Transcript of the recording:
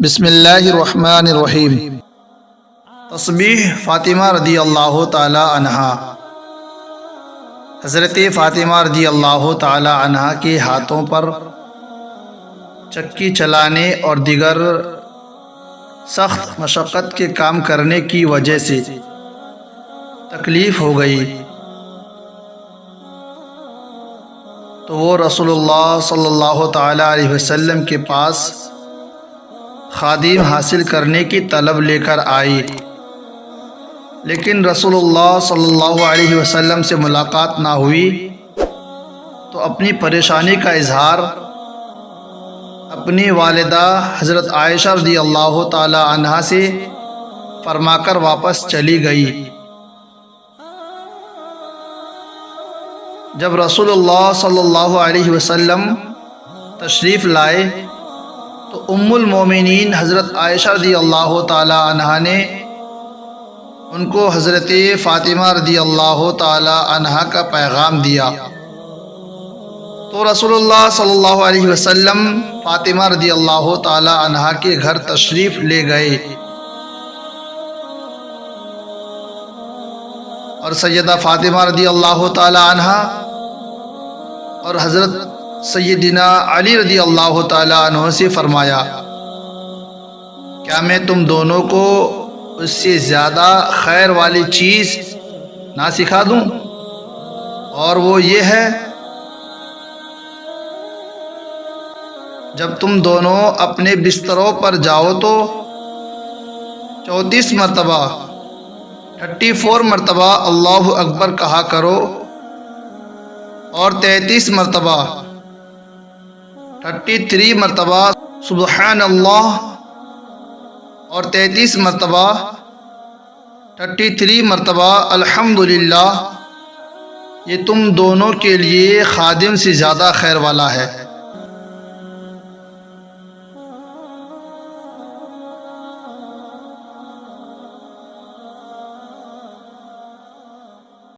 بسم اللہ الرحمن الرحیم۔ تسبیح فاطمہ رضی اللہ تعالی عنہا۔ حضرت فاطمہ رضی اللہ تعالی عنہا کے ہاتھوں پر چکی چلانے اور دیگر سخت مشقت کے کام کرنے کی وجہ سے تکلیف ہو گئی، تو وہ رسول اللہ صلی اللہ تعالی علیہ وسلم کے پاس خادم حاصل کرنے کی طلب لے کر آئی، لیکن رسول اللہ صلی اللہ علیہ وسلم سے ملاقات نہ ہوئی تو اپنی پریشانی کا اظہار اپنی والدہ حضرت عائشہ رضی اللہ تعالی عنہا سے فرما کر واپس چلی گئی۔ جب رسول اللہ صلی اللہ علیہ وسلم تشریف لائے تو ام المومنین حضرت عائشہ رضی اللہ تعالی عنہا نے ان کو حضرت فاطمہ رضی اللہ تعالی عنہا کا پیغام دیا، تو رسول اللہ صلی اللہ علیہ وسلم فاطمہ رضی اللہ تعالی عنہا کے گھر تشریف لے گئے اور سیدہ فاطمہ رضی اللہ تعالی عنہا اور حضرت سیدنا علی رضی اللہ تعالی عنہ سے فرمایا، کیا میں تم دونوں کو اس سے زیادہ خیر والی چیز نہ سکھا دوں؟ اور وہ یہ ہے، جب تم دونوں اپنے بستروں پر جاؤ تو 34 مرتبہ 34 مرتبہ اللہ اکبر کہا کرو، اور 33 مرتبہ 33 مرتبہ سبحان اللہ، اور 33 مرتبہ 33 مرتبہ الحمدللہ۔ یہ تم دونوں کے لیے خادم سے زیادہ خیر والا ہے۔